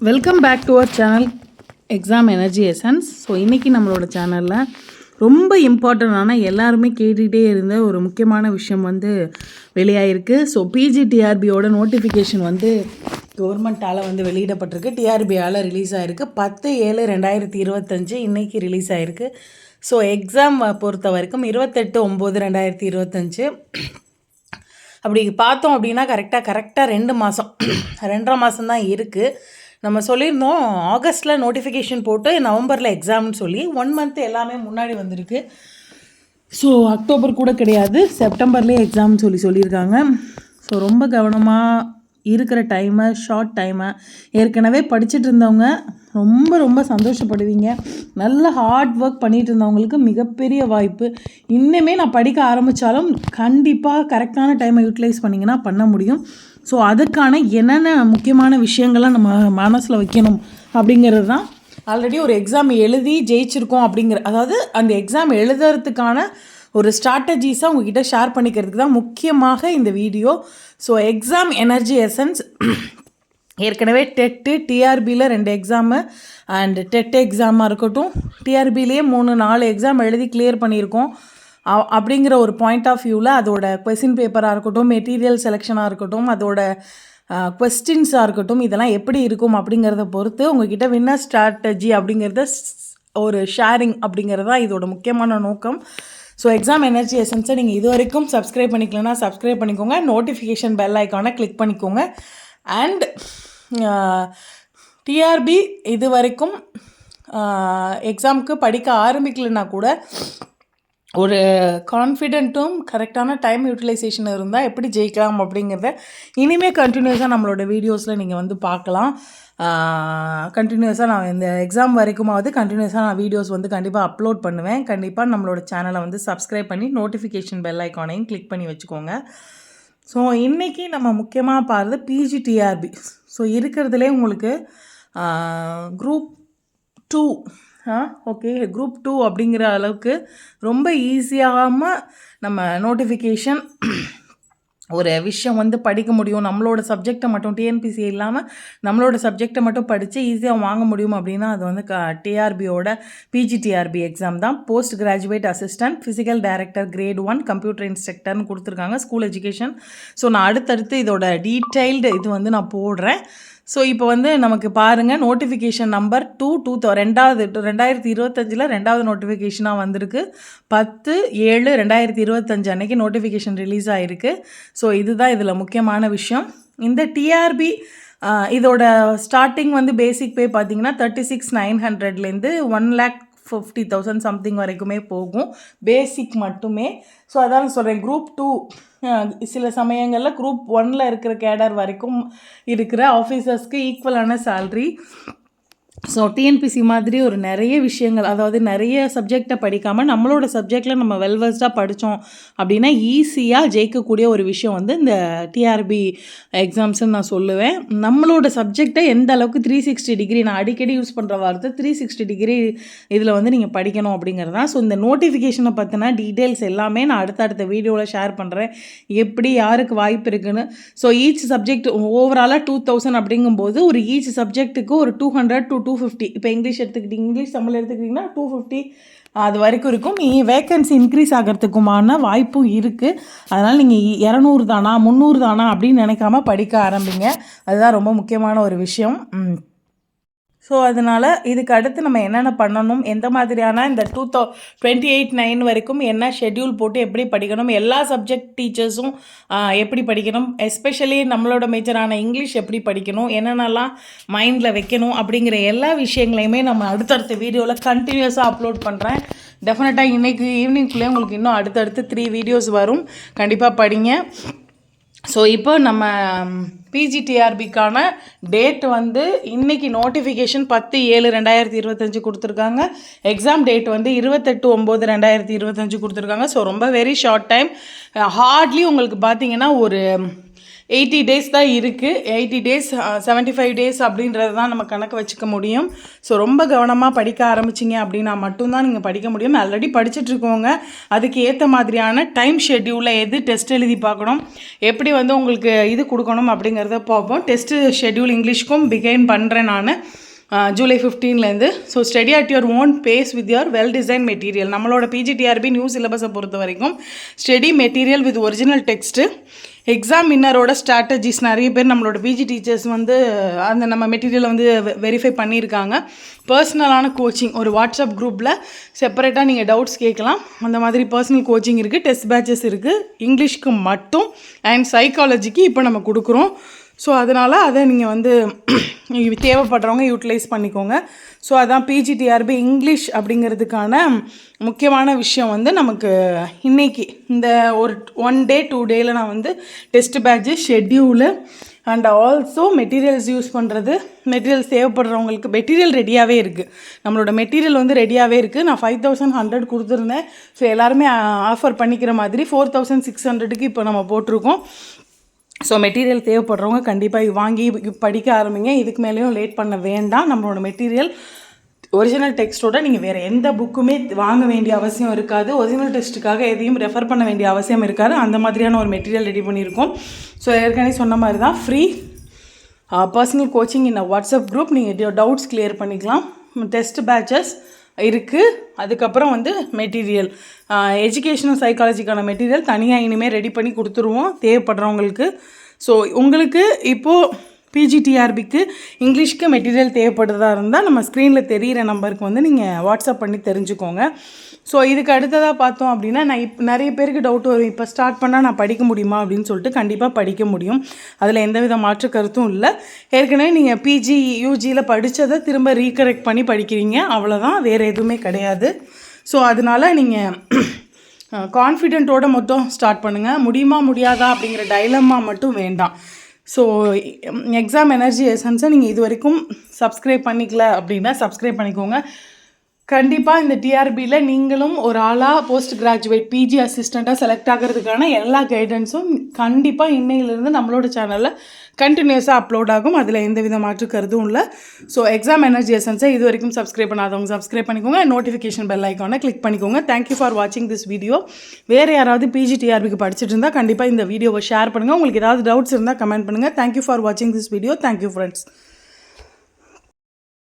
Welcome back to our channel exam energy essence. So இன்றைக்கி நம்மளோட சேனலில் ரொம்ப இம்பார்ட்டண்டான எல்லாருமே கேட்டுகிட்டே இருந்த ஒரு முக்கியமான விஷயம் வந்து வெளியாகிருக்கு. ஸோ பிஜிடிஆர்பியோட நோட்டிஃபிகேஷன் வந்து கவர்மெண்ட்டால் வந்து வெளியிடப்பட்டிருக்கு. டிஆர்பியால் ரிலீஸ் ஆகிருக்கு 10/7/2025 இன்றைக்கி ரிலீஸ் ஆகிருக்கு. ஸோ எக்ஸாம் பொறுத்த வரைக்கும் 28/9/2025 அப்படி பார்த்தோம் அப்படின்னா கரெக்டாக 2 மாதம் 2.5 மாதம் தான் இருக்குது. நம்ம சொல்லியிருந்தோம் ஆகஸ்ட்டில் நோட்டிஃபிகேஷன் போட்டு நவம்பரில் எக்ஸாம்னு சொல்லி 1 மந்த் எல்லாமே முன்னாடி வந்திருக்கு. ஸோ அக்டோபர் கூட கிடையாது, செப்டம்பர்லேயே எக்ஸாம்னு சொல்லியிருக்காங்க. ஸோ ரொம்ப கவனமாக இருக்கிற ஷார்ட் டைமை ஏற்கனவே படிச்சுட்டு இருந்தவங்க ரொம்ப சந்தோஷப்படுவீங்க. நல்ல ஹார்ட் ஒர்க் பண்ணிகிட்டு இருந்தவங்களுக்கு மிகப்பெரிய வாய்ப்பு. இன்னுமே நான் படிக்க ஆரம்பித்தாலும் கண்டிப்பாக கரெக்டான டைமை யூட்டிலைஸ் பண்ணிங்கன்னா பண்ண முடியும். ஸோ அதுக்கான என்னென்ன முக்கியமான விஷயங்கள்லாம் நம்ம மனசில் வைக்கணும் அப்படிங்கிறது தான். ஆல்ரெடி ஒரு எக்ஸாம் எழுதி ஜெயிச்சிருக்கோம் அதாவது அந்த எக்ஸாம் எழுதுறதுக்கான ஒரு ஸ்ட்ராட்டஜிஸாக உங்ககிட்ட ஷேர் பண்ணிக்கிறதுக்கு தான் முக்கியமாக இந்த video. So exam energy essence ஏற்கனவே டெட்டு டிஆர்பியில் 2 எக்ஸாமு அண்ட் டெட் எக்ஸாமாக இருக்கட்டும், டிஆர்பிலேயே 3-4 எக்ஸாம் எழுதி கிளியர் பண்ணியிருக்கோம். அப்படிங்கிற ஒரு பாயிண்ட் ஆஃப் வியூவில் அதோட கொஸ்டின் பேப்பராக இருக்கட்டும், மெட்டீரியல் செலெக்ஷனாக இருக்கட்டும், அதோட கொஸ்டின்ஸாக இருக்கட்டும், இதெல்லாம் எப்படி இருக்கும் அப்படிங்கிறத பொறுத்து உங்ககிட்ட வின்னர் ஸ்ட்ராட்டஜி அப்படிங்கிறத ஒரு ஷேரிங் அப்படிங்கிறது தான் இதோட முக்கியமான நோக்கம். ஸோ எக்ஸாம் எனர்ஜி எசன்ஸை நீங்கள் இது வரைக்கும் சப்ஸ்கிரைப் பண்ணிக்கலன்னா சப்ஸ்கிரைப் பண்ணிக்கோங்க, நோட்டிஃபிகேஷன் பெல் ஐக்கானை கிளிக் பண்ணிக்கோங்க. அண்ட் டிஆர்பி இது வரைக்கும் எக்ஸாமுக்கு படிக்க ஆரம்பிக்கலைன்னா கூட ஒரு கான்ஃபிடென்ட்டும் கரெக்டான டைம் யூட்டிலைசேஷன் இருந்தால் எப்படி ஜெயிக்கலாம் அப்படிங்கிறத இனிமேல் கண்டினியூஸாக நம்மளோட வீடியோஸில் நீங்கள் வந்து பார்க்கலாம். கண்டினியூஸாக நான் இந்த எக்ஸாம் வரைக்குமாவது கண்டினியூஸாக நான் வீடியோஸ் வந்து கண்டிப்பாக அப்லோட் பண்ணுவேன். கண்டிப்பாக நம்மளோட சேனலை வந்து சப்ஸ்கிரைப் பண்ணி நோட்டிஃபிகேஷன் பெல் ஐக்கானையும் கிளிக் பண்ணி வச்சுக்கோங்க. ஸோ இன்றைக்கி நம்ம முக்கியமாக பார்த்து பிஜிடிஆர்பி. ஸோ இருக்கிறதுலே உங்களுக்கு குரூப் 2 ஓகே குரூப் 2 அப்படிங்கிற அளவுக்கு ரொம்ப ஈஸியாகாமல் நம்ம நோட்டிஃபிகேஷன் ஒரு விஷயம் வந்து படிக்க முடியும். நம்மளோட சப்ஜெக்டை மட்டும் டிஎன்பிசி இல்லாமல் நம்மளோட சப்ஜெக்டை மட்டும் படித்து ஈஸியாக வாங்க முடியும் அப்படின்னா அது வந்து டிஆர்பியோட பிஜிடிஆர்பி எக்ஸாம் தான். Post graduate assistant physical director grade 1 computer இன்ஸ்ட்ரக்டர்னு கொடுத்துருக்காங்க, ஸ்கூல் எஜுகேஷன். ஸோ நான் அடுத்தடுத்து இதோட டீட்டெயில்டு இது வந்து நான் போடுறேன். ஸோ இப்போ வந்து நமக்கு பாருங்கள், நோட்டிஃபிகேஷன் நம்பர் 2025 2வது நோட்டிஃபிகேஷனாக வந்திருக்கு. 10/7/2025 அன்றைக்கி நோட்டிஃபிகேஷன் ரிலீஸ் ஆகிருக்கு. ஸோ இதுதான் இதில் முக்கியமான விஷயம். இந்த டிஆர்பி இதோட ஸ்டார்டிங் வந்து பேசிக் பே பார்த்திங்கன்னா 36,900லேருந்து 1,50,000 சம்திங் வரைக்குமே போகும், பேசிக் மட்டுமே. ஸோ அதான் சொல்கிறேன், குரூப் 2 சில சமயங்களில் குரூப் 1 இருக்கிற கேடர் வரைக்கும் இருக்கிற ஆஃபீஸர்ஸ்க்கு ஈக்குவலான சேல்ரி. ஸோ டிஎன்பிசி மாதிரி ஒரு நிறைய விஷயங்கள், அதாவது நிறைய சப்ஜெக்டை படிக்காமல் நம்மளோட சப்ஜெக்டில் நம்ம வெல்வெஸ்டாக படித்தோம் அப்படின்னா ஈஸியாக ஜெயிக்கக்கூடிய ஒரு விஷயம் வந்து இந்த டிஆர்பி எக்ஸாம்ஸ்ன்னு நான் சொல்லுவேன். நம்மளோட சப்ஜெக்டை எந்த அளவுக்கு 360 டிகிரி, நான் அடிக்கடி யூஸ் பண்ணுற வார்த்தை 360 டிகிரி இதில் வந்து நீங்கள் படிக்கணும் அப்படிங்கிறது தான். ஸோ இந்த நோட்டிஃபிகேஷனை பற்றின டீட்டெயில்ஸ் எல்லாமே நான் அடுத்தடுத்த வீடியோவில் ஷேர் பண்ணுறேன், எப்படி யாருக்கு வாய்ப்பு இருக்குன்னு. ஸோ ஈச் சப்ஜெக்ட் ஓவராலாக 2,000 அப்படிங்கும்போது ஒரு ஈச் சப்ஜெக்ட்டுக்கு ஒரு 200 to 250. இப்போ இங்கிலீஷ் தமிழ் எடுத்துக்கிட்டிங்கன்னா 250 அது வரைக்கும் இருக்கும். வேக்கன்சி இன்க்ரீஸ் ஆகிறதுக்குமான வாய்ப்பும் இருக்குது. அதனால் நீங்கள் 200 தானா 300 தானா அப்படின்னு நினைக்காம படிக்க ஆரம்பிங்க. அதுதான் ரொம்ப முக்கியமான ஒரு விஷயம். ஸோ அதனால் இதுக்கு அடுத்து நம்ம என்னென்ன பண்ணணும், எந்த மாதிரியான இந்த 2028-9 வரைக்கும் என்ன ஷெட்யூல் போட்டு எப்படி படிக்கணும், எல்லா சப்ஜெக்ட் டீச்சர்ஸும் எப்படி படிக்கணும், எஸ்பெஷலி நம்மளோட மேஜரான இங்கிலீஷ் எப்படி படிக்கணும், என்னென்னலாம் மைண்டில் வைக்கணும் அப்படிங்கிற எல்லா விஷயங்களையுமே நம்ம அடுத்தடுத்த வீடியோவில் கண்டினியூஸாக அப்லோட் பண்ணுறேன். டெஃபினட்டாக இன்றைக்கி ஈவினிங்குள்ளே உங்களுக்கு இன்னும் அடுத்தடுத்து 3 வீடியோஸ் வரும், கண்டிப்பாக படிங்க. ஸோ இப்போ நம்ம பிஜிடிஆர்பிக்கான டேட் வந்து இன்றைக்கி நோட்டிஃபிகேஷன் 10/7/2025 கொடுத்துருக்காங்க. எக்ஸாம் டேட் வந்து 28/9/2025 கொடுத்துருக்காங்க. ஸோ ரொம்ப வெரி ஷார்ட் டைம். ஹார்ட்லி உங்களுக்கு பார்த்திங்கன்னா ஒரு 80 டேஸ் தான் இருக்குது. 80 டேஸ் 75 டேஸ் அப்படின்றது தான் நம்ம கணக்கு வச்சுக்க முடியும். ஸோ ரொம்ப கவனமாக படிக்க ஆரம்பிச்சிங்க அப்படின்னா மட்டும்தான் நீங்கள் படிக்க முடியும். ஆல்ரெடி படிச்சுட்ருக்கோங்க, அதுக்கு ஏற்ற மாதிரியான டைம் ஷெட்யூலில் எது டெஸ்ட் எழுதி பார்க்கணும், எப்படி வந்து உங்களுக்கு இது கொடுக்கணும் அப்படிங்கிறத பார்ப்போம். டெஸ்ட்டு ஷெட்யூல் இங்கிலீஷ்க்கும் பிகைன் பண்ணுறேன் நான் ஜூலை 15லேருந்து. So study at your own pace with your well design material. நம்மளோட பிஜிடிஆர்பி நியூ சிலபஸை பொறுத்த வரைக்கும் study material with original text, exam வின்னரோட ஸ்ட்ராட்டஜிஸ். நிறைய பேர் நம்மளோட பிஜி டீச்சர்ஸ் வந்து அந்த நம்ம மெட்டீரியலை வந்து வெரிஃபை பண்ணியிருக்காங்க. பர்சனலான கோச்சிங் ஒரு வாட்ஸ்அப் குரூப்பில் செப்பரேட்டாக நீங்கள் டவுட்ஸ் கேட்கலாம். அந்த மாதிரி பர்சனல் கோச்சிங் இருக்குது. டெஸ்ட் பேட்சஸ் இருக்குது இங்கிலீஷ்க்கு மட்டும் அண்ட் சைக்காலஜிக்கு இப்போ நம்ம கொடுக்குறோம். ஸோ அதனால் அதை நீங்கள் வந்து தேவைப்படுறவங்க யூட்டிலைஸ் பண்ணிக்கோங்க. ஸோ அதான் பிஜிடிஆர்பி இங்கிலீஷ் அப்படிங்கிறதுக்கான முக்கியமான விஷயம் வந்து நமக்கு இன்றைக்கி இந்த ஒரு 1 டே 2 டேயில் நான் வந்து test batch schedule and also materials use பண்ணுறது, மெட்டீரியல்ஸ் தேவைப்படுறவங்களுக்கு மெட்டீரியல் ரெடியாகவே இருக்குது. நம்மளோட மெட்டீரியல் வந்து ரெடியாகவே இருக்குது. நான் 5100 கொடுத்துருந்தேன். ஸோ எல்லாருமே ஆஃபர் பண்ணிக்கிற மாதிரி 4600க்கு இப்போ நம்ம போட்டிருக்கோம். ஸோ மெட்டீரியல் தேவைப்படுறவங்க கண்டிப்பாக வாங்கி படிக்க ஆரம்பிங்க. இதுக்கு மேலேயும் லேட் பண்ண வேண்டாம். நம்மளோட மெட்டீரியல் ஒரிஜினல் டெக்ஸ்ட்டோட நீங்கள் வேறு எந்த புக்குமே வாங்க வேண்டிய அவசியம் இருக்காது. ஒரிஜினல் டெக்ஸ்ட்டுக்காக எதையும் ரெஃபர் பண்ண வேண்டிய அவசியம் இருக்காது. அந்த மாதிரியான ஒரு மெட்டீரியல் ரெடி பண்ணியிருக்கோம். ஸோ ஏற்கனவே சொன்ன மாதிரி தான் ஃப்ரீ பர்சனல் கோச்சிங் இன் வாட்ஸ்அப் குரூப். நீங்கள் டவுட்ஸ் கிளியர் பண்ணிக்கலாம். டெஸ்ட் பேட்சஸ் இருக்குது. அதுக்கப்புறம் வந்து மெட்டீரியல் எஜுகேஷனல் சைக்காலஜிக்கான மெட்டீரியல் தனியாக இனிமேல் ரெடி பண்ணி கொடுத்துருவோம் தேவைப்படுறவங்களுக்கு. ஸோ உங்களுக்கு இப்போது பிஜிடிஆர்பிக்கு இங்கிலீஷ்க்கு மெட்டீரியல் தேவைப்படுறதா இருந்தால் நம்ம ஸ்க்ரீனில் தெரிகிற நம்பருக்கு வந்து நீங்கள் வாட்ஸ்அப் பண்ணி தெரிஞ்சுக்கோங்க. ஸோ இதுக்கு அடுத்ததாக பார்த்தோம் அப்படின்னா நான் நிறைய பேருக்கு டவுட் வரும், இப்போ ஸ்டார்ட் பண்ணால் நான் படிக்க முடியுமா அப்படின்னு சொல்லிட்டு. கண்டிப்பாக படிக்க முடியும், அதில் எந்தவித மாற்று கருத்தும் இல்லை. ஏற்கனவே நீங்கள் பிஜி யூஜியில் படித்ததை திரும்ப ரீகரெக்ட் பண்ணி படிக்கிறீங்க, அவ்வளோதான், வேறு எதுவுமே கிடையாது. ஸோ அதனால் நீங்கள் கான்ஃபிடென்ட்டோடு மட்டும் ஸ்டார்ட் பண்ணுங்கள். முடியுமா முடியாதா அப்படிங்கிற டைலமா மட்டும் வேண்டாம். ஸோ எக்ஸாம் எனர்ஜி எசன்ஸை நீங்கள் இது வரைக்கும் சப்ஸ்கிரைப் பண்ணிக்கல அப்படின்னா சப்ஸ்கிரைப் பண்ணிக்கோங்க. கண்டிப்பாக இந்த டிஆர்பியில் நீங்களும் ஒரு ஆளாக போஸ்ட் கிராஜுவேட் பிஜி அசிஸ்டண்ட்டாக செலக்ட் ஆகிறதுக்கான எல்லா கைடன்ஸும் கண்டிப்பாக இன்னையிலேருந்து நம்மளோட சேனலில் கண்டினியூஸாக அப்லோட் ஆகும். அதில் எந்தவித மாற்று கருதும் இல்லை. ஸோ எக்ஸாம் எனர்ஜி எசன்ஸை இது வரைக்கும் சப்ஸ்கிரைப் பண்ணாதவங்க சப்ஸ்கிரைப் பண்ணிக்கோங்க. நோட்டிஃபிகேஷன் பெல் ஐக்கானை கிளிக் பண்ணிக்கோங்க. தேங்க்யூ ஃபார் வாட்சிங் திஸ் வீடியோ. வேறு யாராவது பிஜி டிஆர்பிக்கு படிச்சுட்டு இருந்தால் கண்டிப்பாக இந்த வீடியோவை ஷேர் பண்ணுங்கள். உங்களுக்கு ஏதாவது டவுட்ஸ் இருந்தால் கமெண்ட் பண்ணுங்கள். தேங்க்யூ ஃபார் வாட்சிங் திஸ் வீடியோ. Thank you friends.